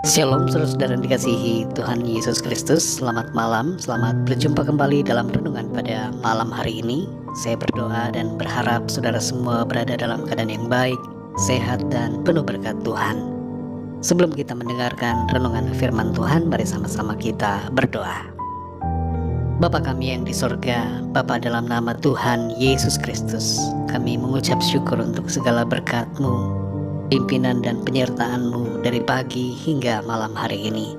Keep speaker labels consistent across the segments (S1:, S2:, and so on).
S1: Shalom saudara-saudara yang dikasihi Tuhan Yesus Kristus. Selamat malam, selamat berjumpa kembali dalam renungan pada malam hari ini. Saya berdoa dan berharap saudara semua berada dalam keadaan yang baik, sehat dan penuh berkat Tuhan. Sebelum kita mendengarkan renungan firman Tuhan, mari sama-sama kita berdoa. Bapa kami yang di sorga, Bapa dalam nama Tuhan Yesus Kristus, kami mengucap syukur untuk segala berkat-Mu, pimpinan dan penyertaan-Mu dari pagi hingga malam hari ini.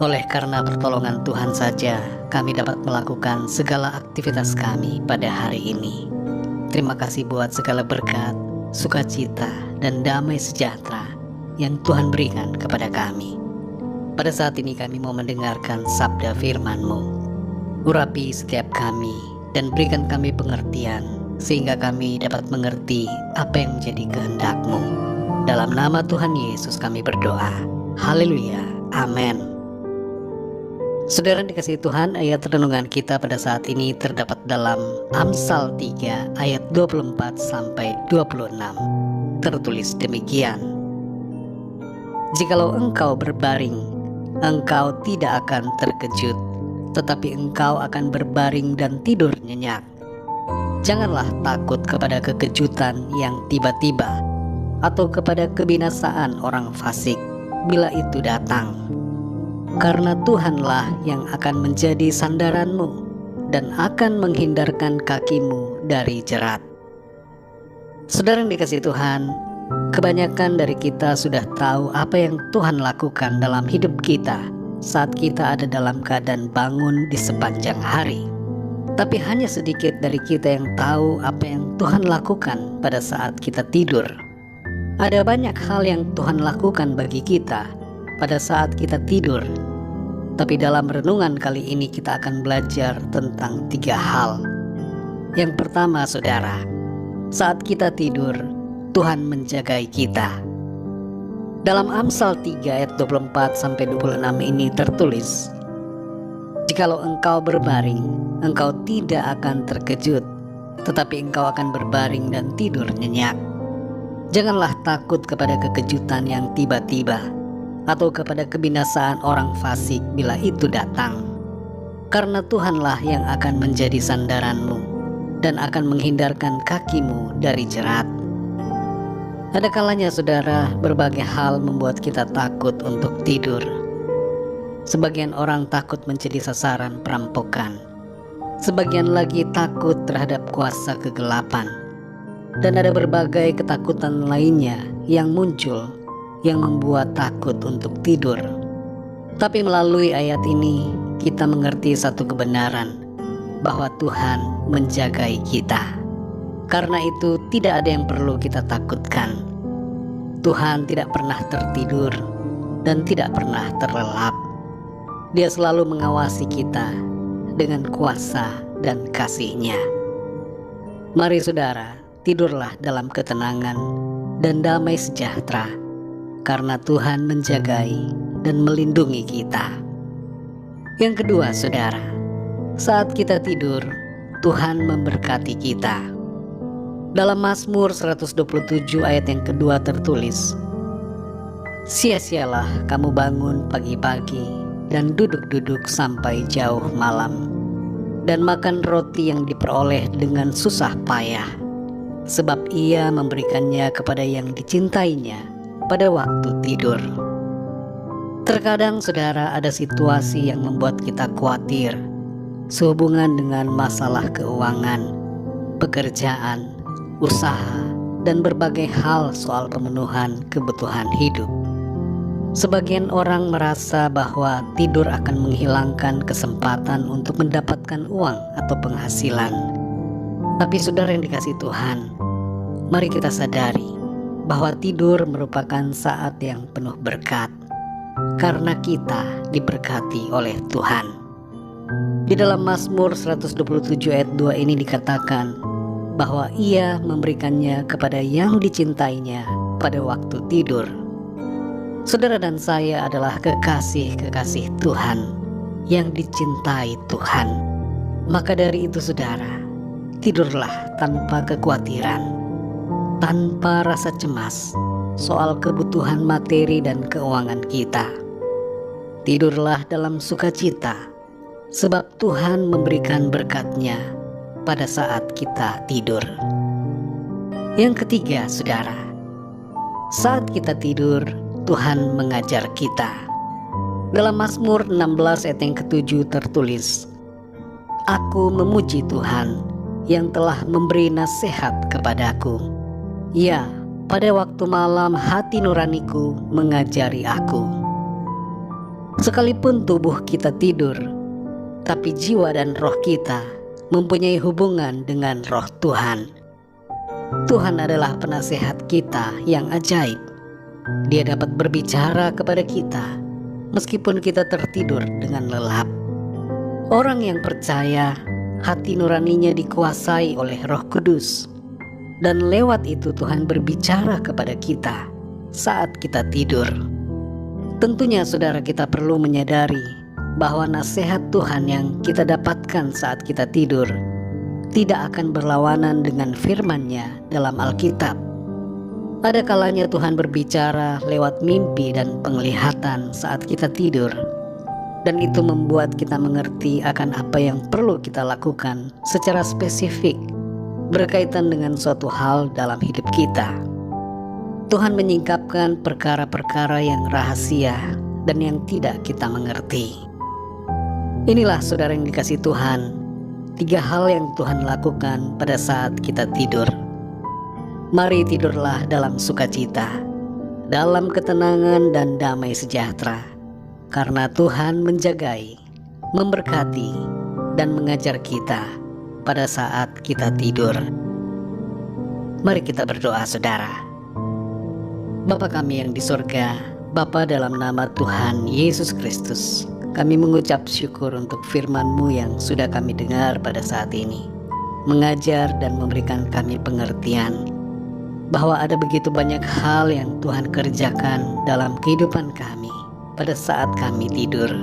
S1: Oleh karena pertolongan Tuhan saja, kami dapat melakukan segala aktivitas kami pada hari ini. Terima kasih buat segala berkat, sukacita, dan damai sejahtera yang Tuhan berikan kepada kami. Pada saat ini kami mau mendengarkan sabda firman-Mu. Urapi setiap kami dan berikan kami pengertian, sehingga kami dapat mengerti apa yang menjadi kehendak-Mu. Dalam nama Tuhan Yesus kami berdoa. Haleluya. Amin. Saudara dikasihi Tuhan, ayat renungan kita pada saat ini terdapat dalam Amsal 3 ayat 24 sampai 26. Tertulis demikian. Jikalau engkau berbaring, engkau tidak akan terkejut, tetapi engkau akan berbaring dan tidur nyenyak. Janganlah takut kepada kekejutan yang tiba-tiba, atau kepada kebinasaan orang fasik bila itu datang. Karena Tuhanlah yang akan menjadi sandaranmu dan akan menghindarkan kakimu dari jerat. Saudara yang dikasihi Tuhan, kebanyakan dari kita sudah tahu apa yang Tuhan lakukan dalam hidup kita saat kita ada dalam keadaan bangun di sepanjang hari. Tapi hanya sedikit dari kita yang tahu apa yang Tuhan lakukan pada saat kita tidur. Ada banyak hal yang Tuhan lakukan bagi kita pada saat kita tidur. Tapi dalam renungan kali ini kita akan belajar tentang 3 hal. Yang pertama, saudara, saat kita tidur, Tuhan menjagai kita. Dalam Amsal 3 ayat 24 sampai 26 ini tertulis, jikalau engkau berbaring, engkau tidak akan terkejut, tetapi engkau akan berbaring dan tidur nyenyak. Janganlah takut kepada kekejutan yang tiba-tiba, atau kepada kebinasaan orang fasik bila itu datang. Karena Tuhanlah yang akan menjadi sandaranmu dan akan menghindarkan kakimu dari jerat. Ada kalanya saudara, berbagai hal membuat kita takut untuk tidur. Sebagian orang takut menjadi sasaran perampokan. Sebagian lagi takut terhadap kuasa kegelapan. Dan ada berbagai ketakutan lainnya yang muncul yang membuat takut untuk tidur. Tapi melalui ayat ini kita mengerti satu kebenaran, bahwa Tuhan menjagai kita. Karena itu tidak ada yang perlu kita takutkan. Tuhan tidak pernah tertidur dan tidak pernah terlelap. Dia selalu mengawasi kita dengan kuasa dan kasih-Nya. Mari saudara, tidurlah dalam ketenangan dan damai sejahtera, karena Tuhan menjagai dan melindungi kita. Yang kedua, saudara, saat kita tidur, Tuhan memberkati kita. Dalam Mazmur 127 ayat yang kedua tertulis, sia-sialah kamu bangun pagi-pagi dan duduk-duduk sampai jauh malam, dan makan roti yang diperoleh dengan susah payah, sebab Ia memberikannya kepada yang dicintainya pada waktu tidur. Terkadang saudara, ada situasi yang membuat kita khawatir, sehubungan dengan masalah keuangan, pekerjaan, usaha, dan berbagai hal soal pemenuhan kebutuhan hidup. Sebagian orang merasa bahwa tidur akan menghilangkan kesempatan untuk mendapatkan uang atau penghasilan. Tapi saudara yang dikasihi Tuhan, mari kita sadari bahwa tidur merupakan saat yang penuh berkat, karena kita diberkati oleh Tuhan. Di dalam Mazmur 127 ayat 2 ini dikatakan bahwa Ia memberikannya kepada yang dicintainya pada waktu tidur. Saudara dan saya adalah kekasih-kekasih Tuhan yang dicintai Tuhan. Maka dari itu saudara, tidurlah tanpa kekhawatiran, tanpa rasa cemas soal kebutuhan materi dan keuangan kita. tidurlah dalam sukacita, sebab Tuhan memberikan berkat-Nya pada saat kita tidur. Yang ketiga, saudara, saat kita tidur, Tuhan mengajar kita. Dalam Mazmur 16 ayat yang ke-7 tertulis, "Aku memuji Tuhan yang telah memberi nasihat kepadaku. Ya, pada waktu malam hati nuraniku mengajari aku." Sekalipun tubuh kita tidur, tapi jiwa dan roh kita mempunyai hubungan dengan roh Tuhan. Tuhan adalah penasehat kita yang ajaib. Dia dapat berbicara kepada kita meskipun kita tertidur dengan lelap. Orang yang percaya, hati nuraninya dikuasai oleh Roh Kudus, dan lewat itu Tuhan berbicara kepada kita saat kita tidur. Tentunya saudara, kita perlu menyadari bahwa nasihat Tuhan yang kita dapatkan saat kita tidur tidak akan berlawanan dengan firman-Nya dalam Alkitab. Ada kalanya Tuhan berbicara lewat mimpi dan penglihatan saat kita tidur, dan itu membuat kita mengerti akan apa yang perlu kita lakukan secara spesifik berkaitan dengan suatu hal dalam hidup kita. Tuhan menyingkapkan perkara-perkara yang rahasia dan yang tidak kita mengerti. Inilah saudara yang dikasihi Tuhan, 3 hal yang Tuhan lakukan pada saat kita tidur. Mari tidurlah dalam sukacita, dalam ketenangan dan damai sejahtera, karena Tuhan menjagai, memberkati, dan mengajar kita pada saat kita tidur. Mari kita berdoa, saudara. Bapa kami yang di sorga, Bapa, dalam nama Tuhan Yesus Kristus, kami mengucap syukur untuk firman-Mu yang sudah kami dengar pada saat ini, mengajar dan memberikan kami pengertian bahwa ada begitu banyak hal yang Tuhan kerjakan dalam kehidupan kami pada saat kami tidur.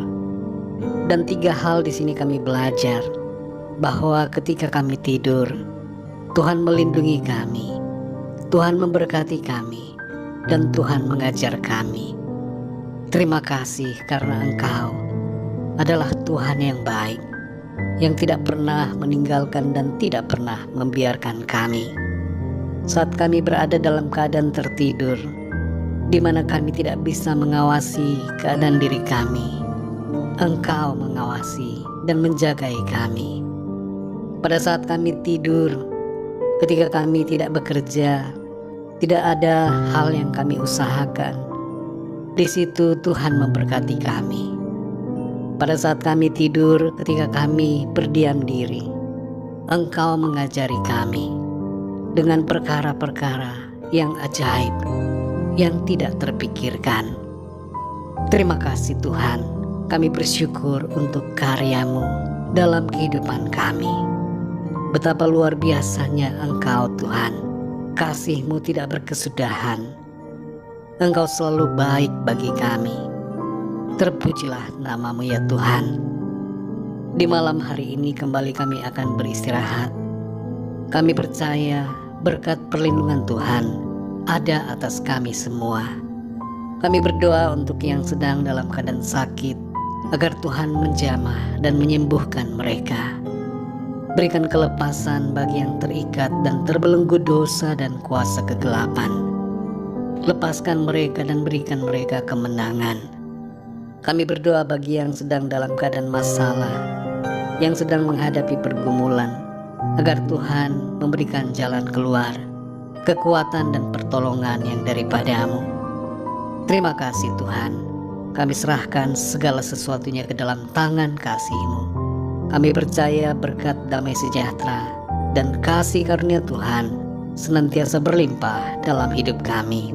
S1: Dan 3 hal di sini kami belajar, bahwa ketika kami tidur, Tuhan melindungi kami, Tuhan memberkati kami, dan Tuhan mengajar kami. Terima kasih karena Engkau adalah Tuhan yang baik, yang tidak pernah meninggalkan dan tidak pernah membiarkan kami. Saat kami berada dalam keadaan tertidur, di mana kami tidak bisa mengawasi keadaan diri kami, Engkau mengawasi dan menjagai kami. Pada saat kami tidur, ketika kami tidak bekerja, tidak ada hal yang kami usahakan, di situ Tuhan memberkati kami. Pada saat kami tidur, ketika kami berdiam diri, Engkau mengajari kami dengan perkara-perkara yang ajaib, yang tidak terpikirkan. Terima kasih Tuhan, kami bersyukur untuk karya-Mu dalam kehidupan kami. Betapa luar biasanya Engkau Tuhan, kasih-Mu tidak berkesudahan. Engkau selalu baik bagi kami. Terpujilah nama-Mu ya Tuhan. Di malam hari ini kembali kami akan beristirahat. Kami percaya berkat perlindungan Tuhan ada atas kami semua. Kami berdoa untuk yang sedang dalam keadaan sakit, agar Tuhan menjamah dan menyembuhkan mereka. Berikan kelepasan bagi yang terikat dan terbelenggu dosa dan kuasa kegelapan. Lepaskan mereka dan berikan mereka kemenangan. Kami berdoa bagi yang sedang dalam keadaan masalah, yang sedang menghadapi pergumulan, agar Tuhan memberikan jalan keluar, kekuatan dan pertolongan yang daripada-Mu. Terima kasih Tuhan, kami serahkan segala sesuatunya ke dalam tangan kasih-Mu. Kami percaya berkat damai sejahtera dan kasih karunia Tuhan senantiasa berlimpah dalam hidup kami.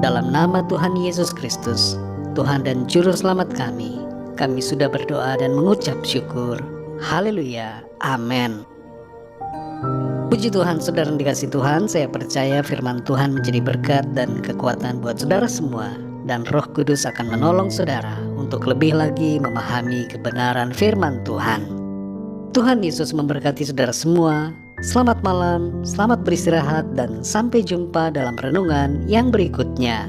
S1: Dalam nama Tuhan Yesus Kristus, Tuhan dan Juru Selamat kami sudah berdoa dan mengucap syukur. Haleluya, amin. Puji Tuhan, saudara yang dikasihi Tuhan, saya percaya firman Tuhan menjadi berkat dan kekuatan buat saudara semua, dan Roh Kudus akan menolong saudara untuk lebih lagi memahami kebenaran firman Tuhan. Tuhan Yesus memberkati saudara semua. Selamat malam, selamat beristirahat, dan sampai jumpa dalam renungan yang berikutnya.